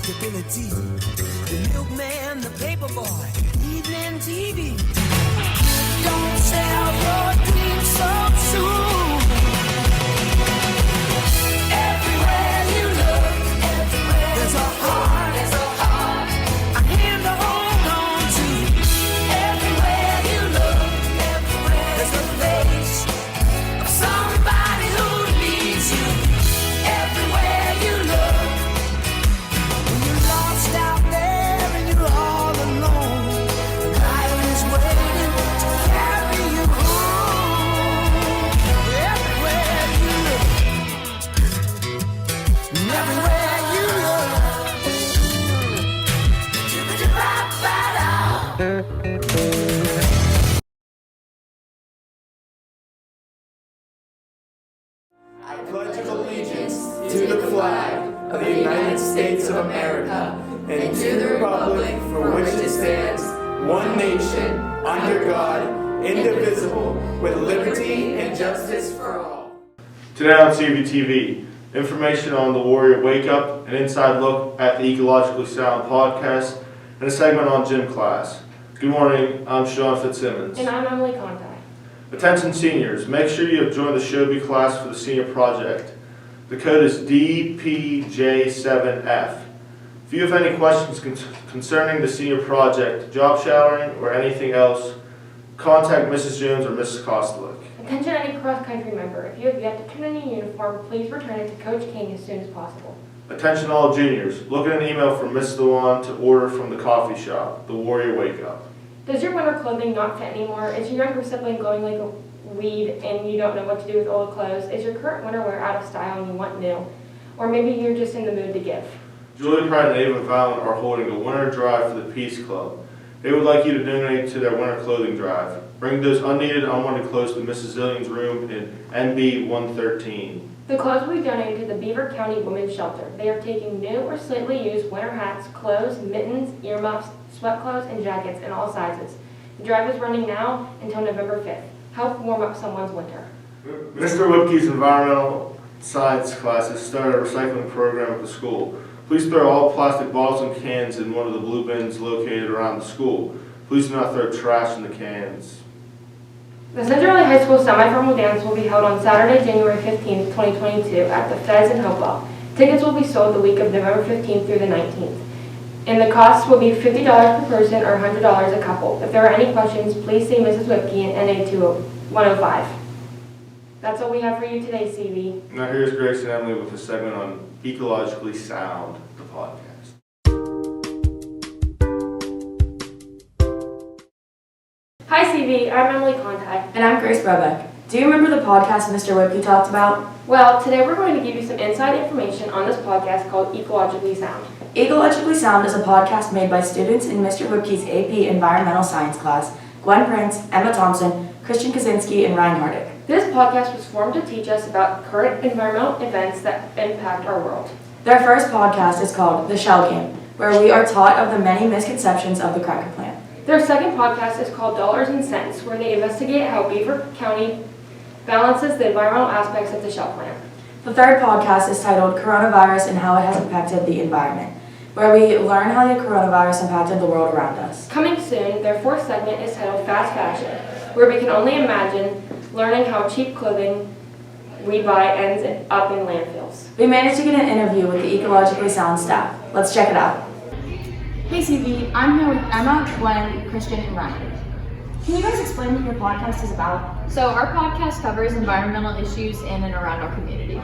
comfortability. The milkman, the paperboy, evening TV. Don't sell your dreams so soon. Everywhere you look, everywhere there's a heart, a hand to hold on to. Everywhere you look, everywhere there's a face of somebody who needs you. Everywhere you look, when you're lost out there and you're all alone, life is waiting to carry you home. Everywhere you look, and everywhere you look, I pledge allegiance to the flag of the United States of America and to the republic for which it stands, one nation, under God, indivisible, with liberty and justice for all. Today on CBTV, information on the Warrior Wake Up, an inside look at the Ecologically Sound podcast, and a segment on gym class. Good morning, I'm Sean Fitzsimmons. And I'm Emily Conti. Attention seniors, make sure you have joined the Shobi class for the senior project. The code is DPJ7F. If you have any questions concerning the senior project, job shadowing, or anything else, contact Mrs. Jones or Mrs. Kostelic. Attention any cross-country member. If you have yet to turn in your uniform, please return it to Coach King as soon as possible. Attention all juniors, look at an email from Miss Dewan to order from the coffee shop, the Warrior Wake Up. Does your winter clothing not fit anymore? Is your younger sibling going like a weed and you don't know what to do with old clothes? Is your current winter wear out of style and you want new? Or maybe you're just in the mood to give. Julia Pride and Ava Vallon are holding a winter drive for the Peace Club. They would like you to donate to their winter clothing drive. Bring those unneeded, unwanted clothes to Mrs. Zillion's room in NB 113. The clothes will be donated to the Beaver County Women's Shelter. They are taking new or slightly used winter hats, clothes, mittens, earmuffs, sweat clothes, and jackets in all sizes. The drive is running now until November 5th. Help warm up someone's winter. Mr. Whipke's environmental science class has started a recycling program at the school. Please throw all plastic bottles and cans in one of the blue bins located around the school. Please do not throw trash in the cans. The Central Valley High School semi-formal dance will be held on Saturday, January 15th, 2022 at the Fez in Hopewell. Tickets will be sold the week of November 15th through the 19th. And the cost will be $50 per person or $100 a couple. If there are any questions, please see Mrs. Whipke in NA 105. That's all we have for you today, CV. Now here's Grace and Emily with a segment on Ecologically Sound, the podcast. Hi, CV. I'm Emily Conti. And I'm Grace Brebeck. Do you remember the podcast Mr. Whipke talked about? Well, today we're going to give you some inside information on this podcast called Ecologically Sound. Ecologically Sound is a podcast made by students in Mr. Whipke's AP Environmental Science class, Gwen Prince, Emma Thompson, Christian Kaczynski, and Ryan Hardick. This podcast was formed to teach us about current environmental events that impact our world. Their first podcast is called The Shell Game, where we are taught of the many misconceptions of the cracker plant. Their second podcast is called Dollars and Cents, where they investigate how Beaver County balances the environmental aspects of the shell plant. The third podcast is titled Coronavirus and How It Has Impacted the Environment, where we learn how the coronavirus impacted the world around us. Coming soon, their fourth segment is titled Fast Fashion, where we can only imagine learning how cheap clothing we buy ends up in landfills. We managed to get an interview with the Ecologically Sound staff. Let's check it out. Hey CV, I'm here with Emma, Gwen, Christian, and Ryan. Can you guys explain what your podcast is about? So our podcast covers environmental issues in and around our community.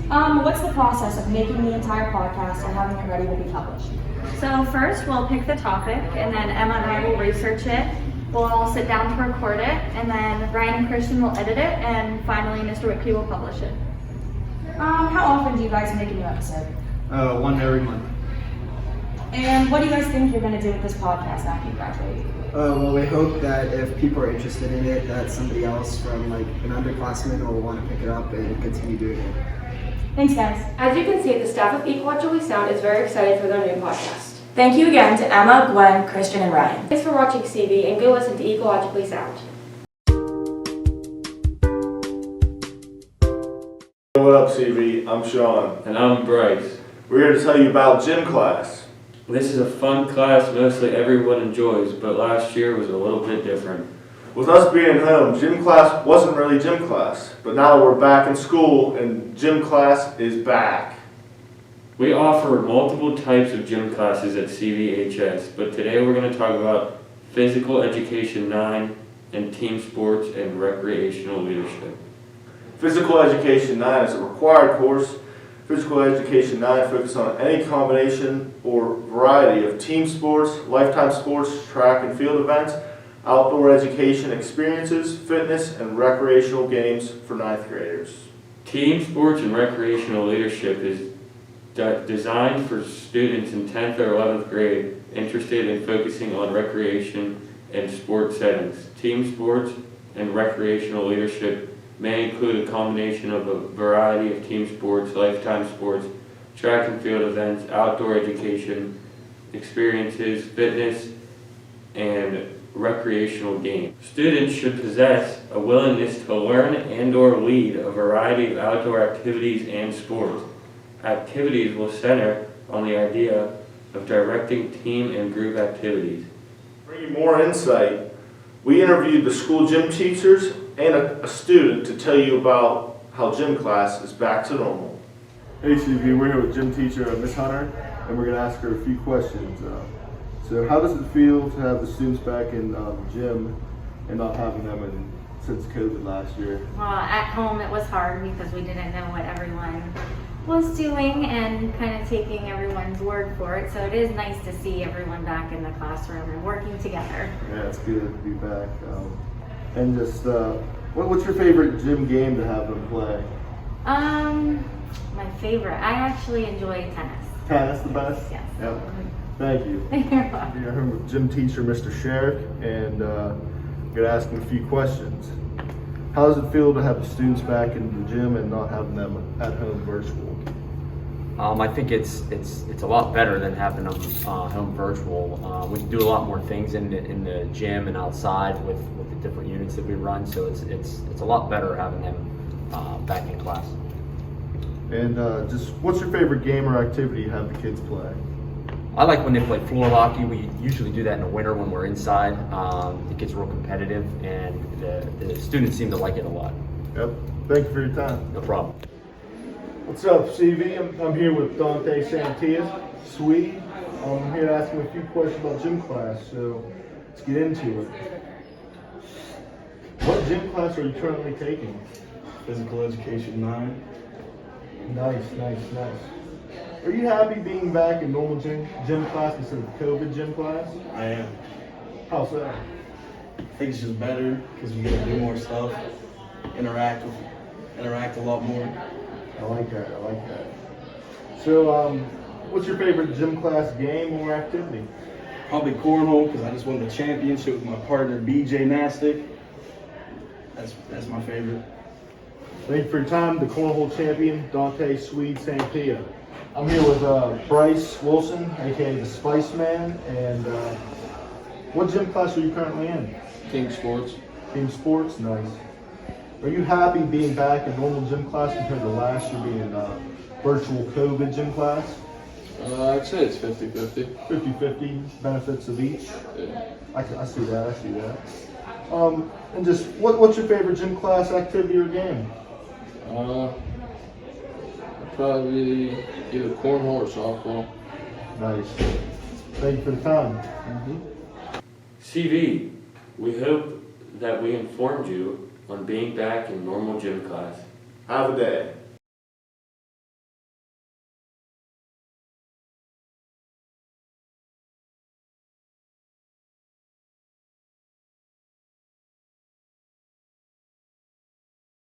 What's the process of making the entire podcast and having it ready to be published? So first we'll pick the topic and then Emma and I will research it. We'll all sit down to record it and then Ryan and Christian will edit it and finally Mr. Whipke will publish it. How often do you guys make a new episode? One every month. And what do you guys think you're going to do with this podcast after you graduate? Well, we hope that if people are interested in it, that somebody else from like an underclassman will want to pick it up and continue doing it. Thanks, guys. As you can see, the staff of Ecologically Sound is very excited for their new podcast. Thank you again to Emma, Gwen, Christian, and Ryan. Thanks for watching CV and go listen to Ecologically Sound. What up, CV? I'm Sean. And I'm Bryce. We're here to tell you about gym class. This is a fun class mostly everyone enjoys, but last year was a little bit different. With us being home, gym class wasn't really gym class, but now that we're back in school and gym class is back. We offer multiple types of gym classes at CVHS, but today we're going to talk about Physical Education 9 and Team Sports and Recreational Leadership. Physical Education 9 is a required course. Physical Education 9 focuses on any combination or variety of team sports, lifetime sports, track and field events, outdoor education experiences, fitness, and recreational games for 9th graders. Team Sports and Recreational Leadership is designed for students in 10th or 11th grade interested in focusing on recreation and sports settings. Team Sports and Recreational Leadership may include a combination of a variety of team sports, lifetime sports, track and field events, outdoor education experiences, fitness, and recreational games. Students should possess a willingness to learn and/or lead a variety of outdoor activities and sports. Activities will center on the idea of directing team and group activities. To bring you more insight, we interviewed the school gym teachers and a student to tell you about how gym class is back to normal. Hey CV, we're here with gym teacher Miss Hunter, and we're going to ask her a few questions. So how does it feel to have the students back in the gym and not having them since COVID last year? Well, at home it was hard because we didn't know what everyone was doing and kind of taking everyone's word for it. So it is nice to see everyone back in the classroom and working together. Yeah, it's good to be back. And just, what's your favorite gym game to have them play? My favorite, I actually enjoy tennis. Tennis the best? Yes. Yep. Thank you. You're welcome. You're here with gym teacher Mr. Sherrick, and I'm going to ask him a few questions. How does it feel to have the students back in the gym and not having them at home virtual? I think it's a lot better than having them home virtual. We can do a lot more things in the gym and outside with the different units that we run. So it's a lot better having them back in class. And just what's your favorite game or activity you have the kids play? I like when they play floor hockey. We usually do that in the winter when we're inside. It gets real competitive, and the students seem to like it a lot. Yep. Thank you for your time. No problem. What's up, CV? I'm here with Dante Santia, Swede. I'm here to ask him a few questions about gym class, so let's get into it. What gym class are you currently taking? Physical Education 9. Nice. Are you happy being back in normal gym class instead of COVID gym class? I am. How so? I think it's just better because we get to do more stuff, interact a lot more. I like that. So, what's your favorite gym class game or activity? Probably cornhole because I just won the championship with my partner BJ Nastic. That's my favorite. Thank you for your time. The cornhole champion, Dante Swede Santia. I'm here with Bryce Wilson, aka the Spice Man, and what gym class are you currently in? Team Sports. Team Sports, nice. Are you happy being back in normal gym class compared to last year being in virtual COVID gym class? I'd say it's 50-50. 50-50 benefits of each. Yeah. I see that. And just what's your favorite gym class activity or game? Probably either cornhole or softball. Nice. Thank you for the time. CV, we hope that we informed you on being back in normal gym class. Have a day.